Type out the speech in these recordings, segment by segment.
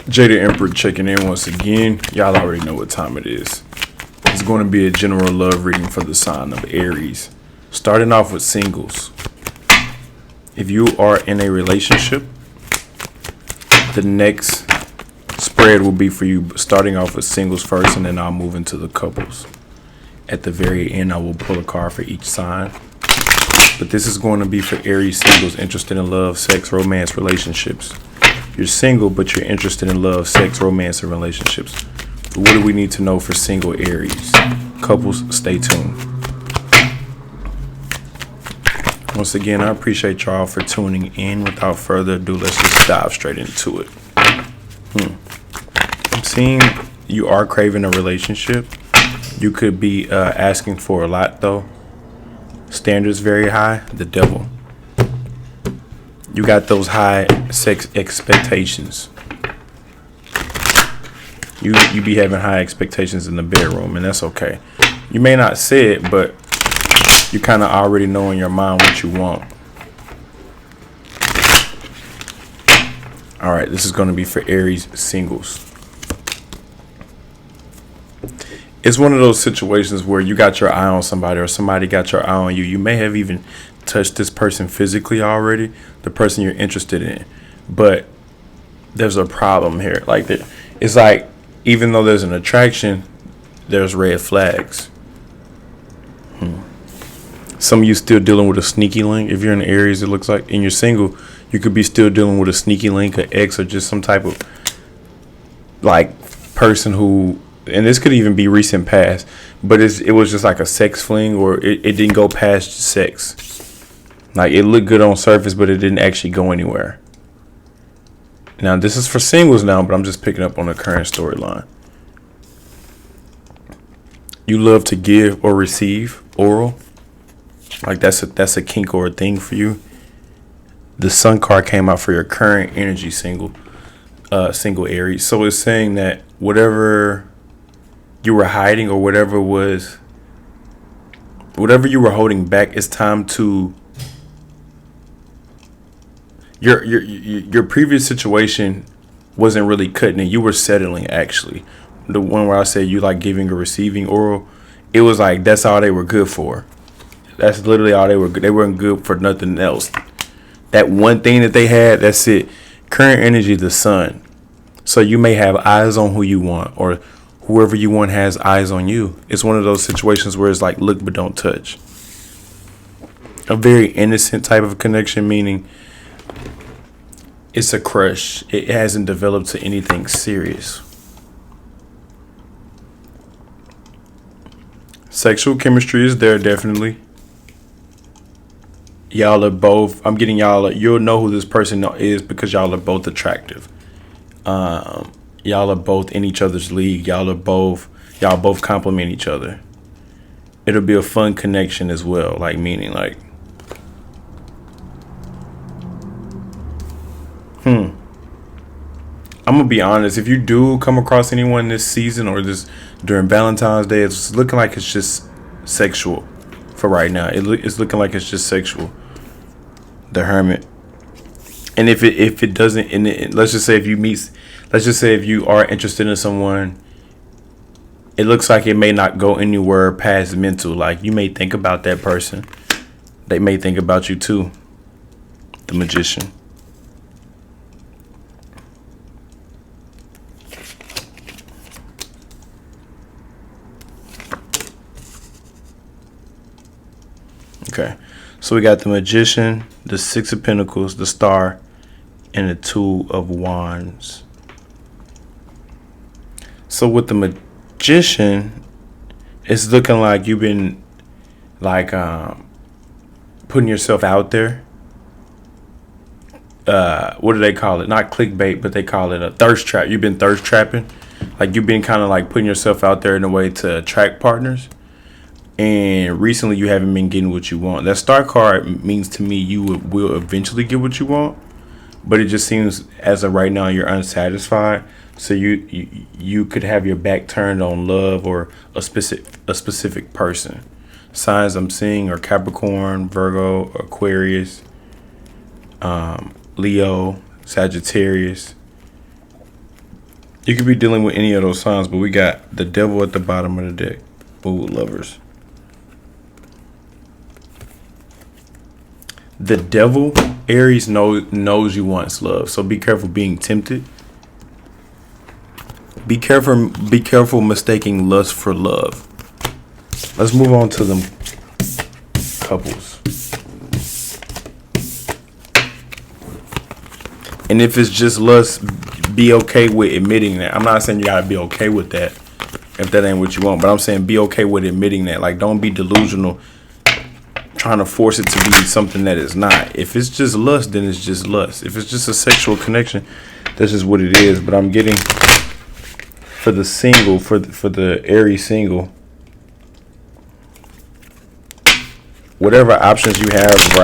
Jada Emperor checking in once again. Y'all already know what time it is. It's going to be a general love reading for the sign of Aries. Starting off with singles. If you are in a relationship, the next spread will be for you starting off with singles first, and then I'll move into the couples. At the very end, I will pull a card for each sign. But this is going to be for Aries singles interested in love, sex, romance, relationships. You're single, but you're interested in love, sex, romance, and relationships. What do we need to know for single Aries? Couples, stay tuned. Once again, I appreciate y'all for tuning in. Without further ado, let's just dive straight into it. I'm seeing you are craving a relationship. You could be asking for a lot, though. Standards very high. The devil. You got those high sex expectations. You be having high expectations in the bedroom, and that's okay. You may not say it, but you kind of already know in your mind what you want. All right, this is going to be for Aries singles. It's one of those situations where you got your eye on somebody or somebody got your eye on you. You may have even touched this person physically already, the person you're interested in. But there's a problem here. It's like, even though there's an attraction, there's red flags. Some of you still dealing with a sneaky link. If you're in Aries, it looks like, and you're single, you could be still dealing with a sneaky link, an ex, or just some type of person who, and this could even be recent past, but it was just like a sex fling, or it didn't go past sex. Like, it looked good on surface, but it didn't actually go anywhere. Now, this is for singles now, but I'm just picking up on the current storyline. You love to give or receive oral. Like, that's a kink or a thing for you. The Sun card came out for your current energy single Aries. So it's saying that whatever you were hiding or whatever you were holding back, it's time to your previous situation wasn't really cutting it. You were settling, actually. The one where I said you like giving or receiving oral, it was like that's all they were good for. That's literally all they were good. They weren't good for nothing else. That one thing that they had, that's it. Current energy, the Sun. So you may have eyes on who you want, or whoever you want has eyes on you. It's one of those situations where it's like look but don't touch. A very innocent type of connection, meaning it's a crush. It hasn't developed to anything serious. Sexual chemistry is there, definitely. Y'all are both, you'll know who this person is because y'all are both attractive. Y'all are both in each other's league. Y'all both complement each other. It'll be a fun connection as well. I'm gonna be honest. If you do come across anyone this season or this during Valentine's Day, it's looking like it's just sexual for right now. It's looking like it's just sexual. The Hermit. And if it doesn't, let's just say if you are interested in someone, it looks like it may not go anywhere past mental. Like, you may think about that person, they may think about you too. The Magician. Okay, so we got the Magician, the Six of Pentacles, the Star, and the Two of Wands. So with the Magician, it's looking like you've been putting yourself out there. What do they call it? Not clickbait, but they call it a thirst trap. You've been thirst trapping. Like, you've been kind of like putting yourself out there in a way to attract partners. And recently you haven't been getting what you want. That Star card means to me you will eventually get what you want. But it just seems as of right now you're unsatisfied. So you could have your back turned on love or a specific person. Signs I'm seeing are Capricorn, Virgo, Aquarius, Leo, Sagittarius. You could be dealing with any of those signs, but we got the devil at the bottom of the deck. Ooh, lovers. The devil, Aries, knows you want love, so be careful being tempted. Be careful mistaking lust for love. Let's move on to them couples. And if it's just lust, be okay with admitting that. I'm not saying you gotta be okay with that if that ain't what you want, but I'm saying be okay with admitting that. Like, don't be delusional trying to force it to be something that it's not. If it's just lust, then it's just lust. If it's just a sexual connection, that's just what it is. But I'm getting for the single, for the Aries single, whatever options you have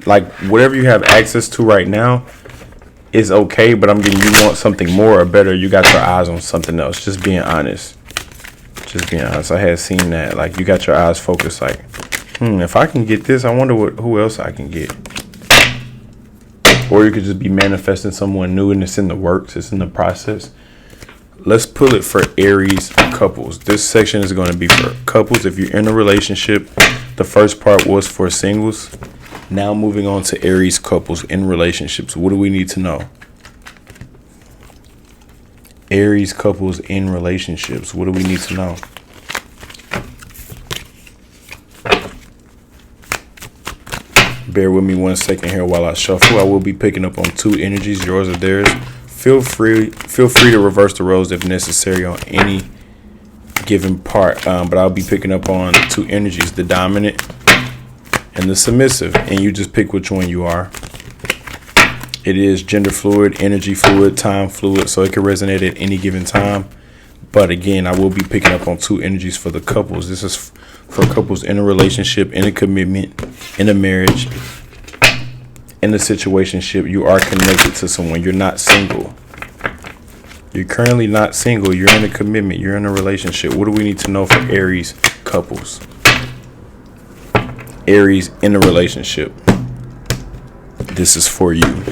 like whatever you have access to right now is okay, but I'm getting you want something more or better. You got your eyes on something else. Just being honest. I had seen that. Like, you got your eyes focused like, if I can get this, I wonder who else I can get. Or you could just be manifesting someone new and it's in the works, it's in the process. Let's pull it for Aries couples. This section is going to be for couples. If you're in a relationship, the first part was for singles. Now moving on to Aries couples in relationships. What do we need to know? Aries couples in relationships. What do we need to know? Bear with me 1 second here while I shuffle. I will be picking up on 2 energies, yours or theirs. Feel free to reverse the roles if necessary on any given part. But I'll be picking up on 2 energies, the dominant and the submissive, and you just pick which one you are. It is gender fluid, energy fluid, time fluid, so it can resonate at any given time. But again, I will be picking up on 2 energies for the couples. This is for couples in a relationship, in a commitment, in a marriage, in a situationship. You are connected to someone. You're not single. You're currently not single. You're in a commitment. You're in a relationship. What do we need to know for Aries couples? Aries in a relationship. This is for you.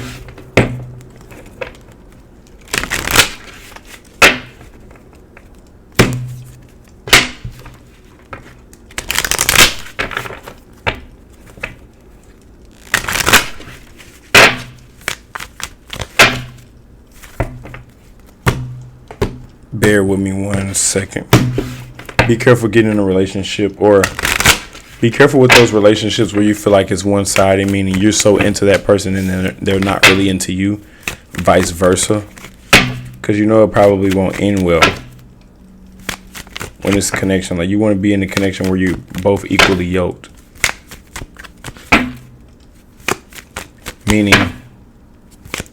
Bear with me 1 second. Be careful getting in a relationship, or be careful with those relationships where you feel like it's one-sided, meaning you're so into that person and then they're not really into you, vice versa. Because you know it probably won't end well when it's a connection. Like, you want to be in a connection where you're both equally yoked. Meaning,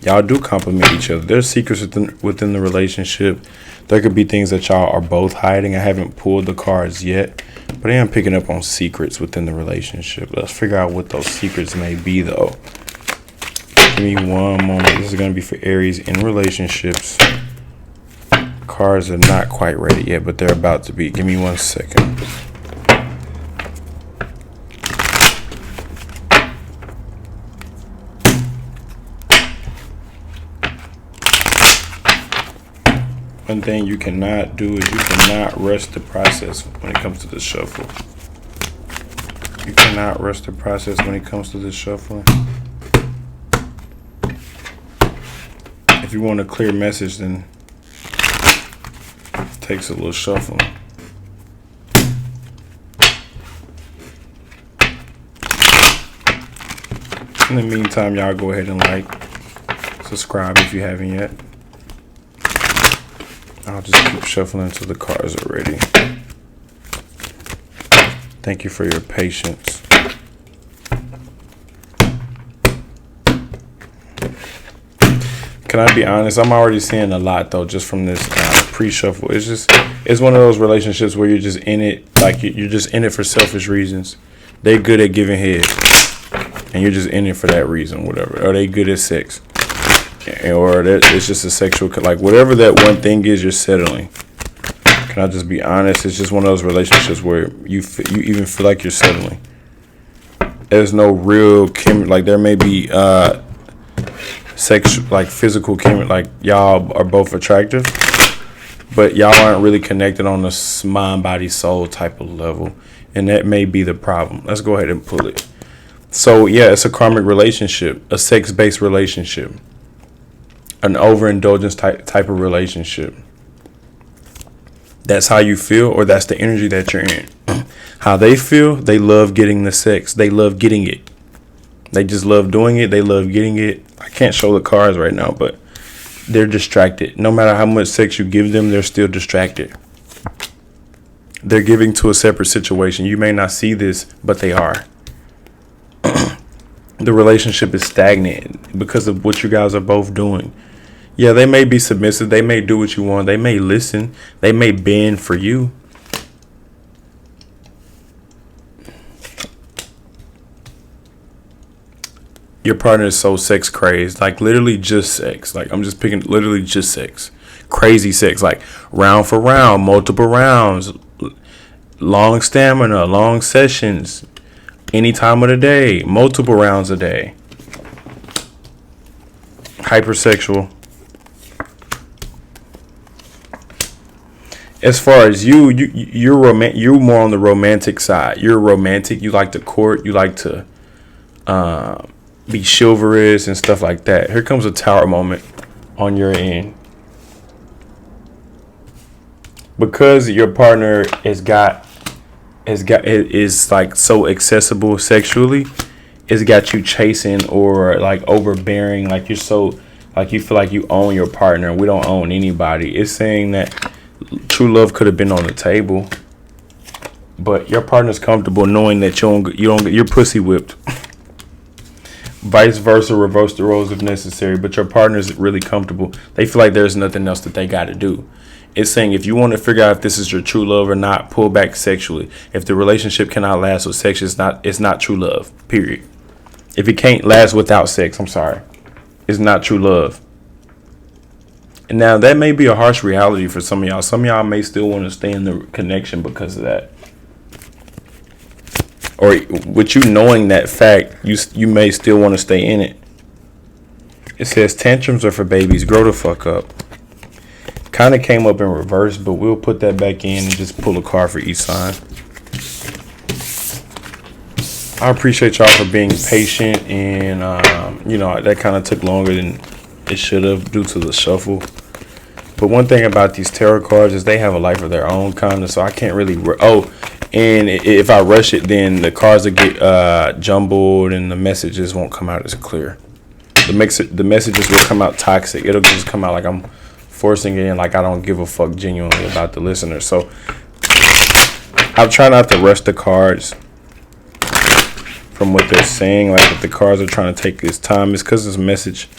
y'all do complement each other. There's secrets within the relationship. There could be things that y'all are both hiding. I haven't pulled the cards yet, but I am picking up on secrets within the relationship. Let's figure out what those secrets may be, though. Give me 1 moment. This is going to be for Aries in relationships. Cards are not quite ready yet, but they're about to be. Give me 1 second. One thing you cannot do is you cannot rush the process when it comes to the shuffle. You cannot rush the process when it comes to the shuffling. If you want a clear message, then it takes a little shuffling. In the meantime, y'all go ahead and like, subscribe if you haven't yet. I'll just keep shuffling until the cards are ready. Thank you for your patience. Can I be honest? I'm already seeing a lot, though, just from this pre-shuffle. It's one of those relationships where you're just in it, like you're just in it for selfish reasons. They're good at giving head, and you're just in it for that reason, whatever. Or they good at sex. Or it's just a sexual, like whatever that one thing is, you're settling. Can I just be honest? It's just one of those relationships where you even feel like you're settling. There's no real like there may be sex, like physical chemistry, like y'all are both attractive, but y'all aren't really connected on the mind, body, soul type of level, and that may be the problem. Let's go ahead and pull it. So yeah, it's a karmic relationship, a sex-based relationship, an overindulgence type of relationship. That's how you feel, or that's the energy that you're in. How they feel, they love getting the sex. They love getting it. They just love doing it. They love getting it. I can't show the cards right now, but they're distracted. No matter how much sex you give them, they're still distracted. They're giving to a separate situation. You may not see this, but they are. The relationship is stagnant because of what you guys are both doing. Yeah, they may be submissive. They may do what you want. They may listen. They may bend for you. Your partner is so sex crazed, like literally just sex. Like I'm just picking literally just sex. Crazy sex, like round for round, multiple rounds, long stamina, long sessions, any time of the day, multiple rounds a day. Hypersexual. As far as you're more on the romantic side. You're romantic. You like to court. You like to be chivalrous and stuff like that. Here comes a tower moment on your end. Because your partner is like so accessible sexually, it's got you chasing or like overbearing, like you're so like you feel like you own your partner and we don't own anybody. It's saying that true love could have been on the table, but your partner's comfortable knowing that you're pussy whipped. Vice versa, reverse the roles if necessary, but your partner's really comfortable. They feel like there's nothing else that they got to do. It's saying if you want to figure out if this is your true love or not, pull back sexually. If the relationship cannot last with sex, it's not true love, period. If it can't last without sex, it's not true love. And now that may be a harsh reality for some of y'all. Some of y'all may still want to stay in the connection because of that. Or with you knowing that fact, you may still want to stay in it. It says tantrums are for babies. Grow the fuck up. Kind of came up in reverse, but we'll put that back in and just pull a card for each sign. I appreciate y'all for being patient, and that kind of took longer than it should have due to the shuffle. But one thing about these tarot cards is they have a life of their own, kind of, so I can't really and if I rush it, then the cards will get jumbled and the messages won't come out as clear. The messages will come out toxic. It'll just come out like I'm forcing it in, like I don't give a fuck genuinely about the listener. So I'll try not to rush the cards from what they're saying. Like if the cards are trying to take this time, it's because it's a message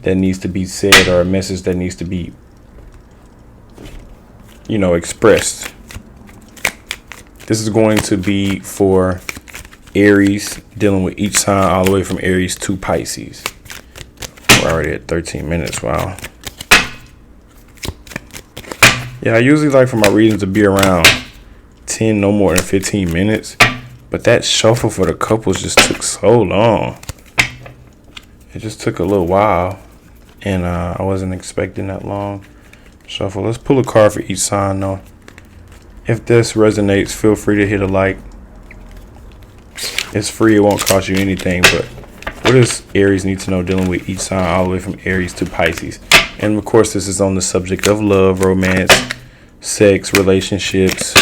that needs to be said or a message that needs to be expressed. This is going to be for Aries, dealing with each sign all the way from Aries to Pisces. We're already at 13 minutes. Wow. Yeah, I usually like for my readings to be around 10, no more than 15 minutes. But that shuffle for the couples just took so long. It just took a little while. And I wasn't expecting that long shuffle. Let's pull a card for each sign, though. If this resonates, feel free to hit a like. It's free. It won't cost you anything. But what does Aries need to know dealing with each sign all the way from Aries to Pisces? And, of course, this is on the subject of love, romance, sex, relationships,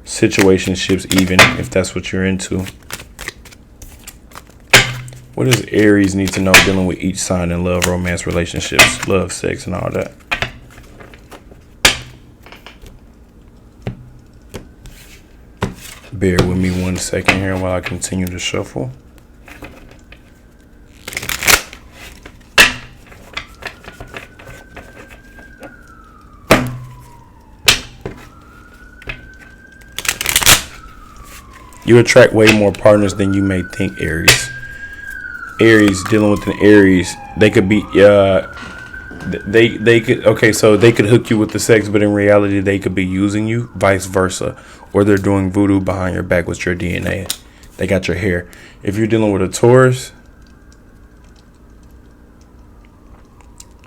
situationships, even, if that's what you're into. What does Aries need to know dealing with each sign in love, romance, relationships, love, sex, and all that? Bear with me 1 second here while I continue to shuffle. You attract way more partners than you may think, Aries. Aries, dealing with an Aries, they could be they could hook you with the sex, but in reality they could be using you, vice versa, or they're doing voodoo behind your back with your DNA. They got your hair. If you're dealing with a Taurus,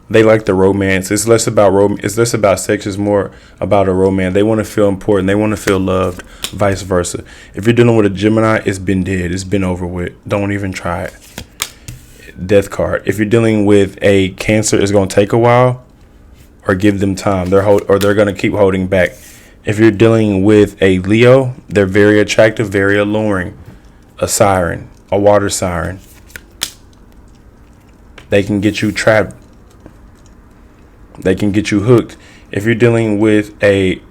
They like the romance. It's less about it's less about sex. It's more about a romance. They want to feel important. They want to feel loved. Vice versa. If you're dealing with a Gemini, it's been dead. It's been over with. Don't even try it. Death card. If you're dealing with a Cancer, it's going to take a while, or give them time. They're going to keep holding back. If you're dealing with a Leo, they're very attractive, very alluring. A siren, a water siren. They can get you trapped. They can get you hooked. If you're dealing with a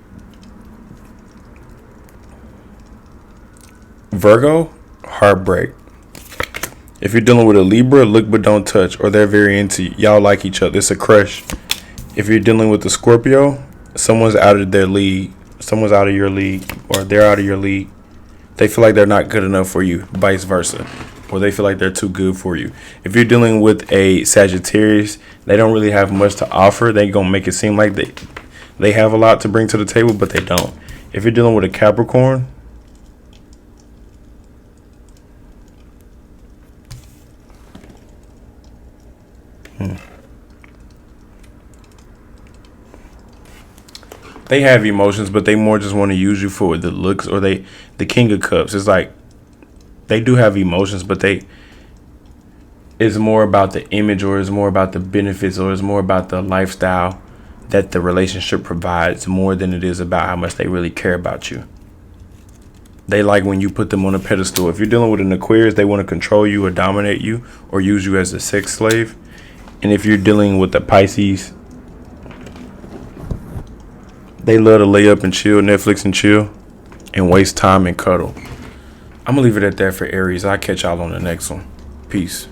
Virgo, heartbreak. If you're dealing with a Libra, look but don't touch, or they're very into you. Y'all like each other. It's a crush. If you're dealing with the Scorpio, someone's out of their league. Someone's out of your league, or they're out of your league. They feel like they're not good enough for you, vice versa. Or they feel like they're too good for you. If you're dealing with a Sagittarius, they don't really have much to offer. They're going to make it seem like they have a lot to bring to the table, but they don't. If you're dealing with a Capricorn, they have emotions, but they more just want to use you for the looks, or the King of Cups. It's like they do have emotions, but it's more about the image, or it's more about the benefits, or it's more about the lifestyle that the relationship provides, more than it is about how much they really care about you. They like when you put them on a pedestal. If you're dealing with an Aquarius, they want to control you or dominate you or use you as a sex slave. And if you're dealing with the Pisces, they love to lay up and chill, Netflix and chill, and waste time and cuddle. I'm going to leave it at that for Aries. I'll catch y'all on the next one. Peace.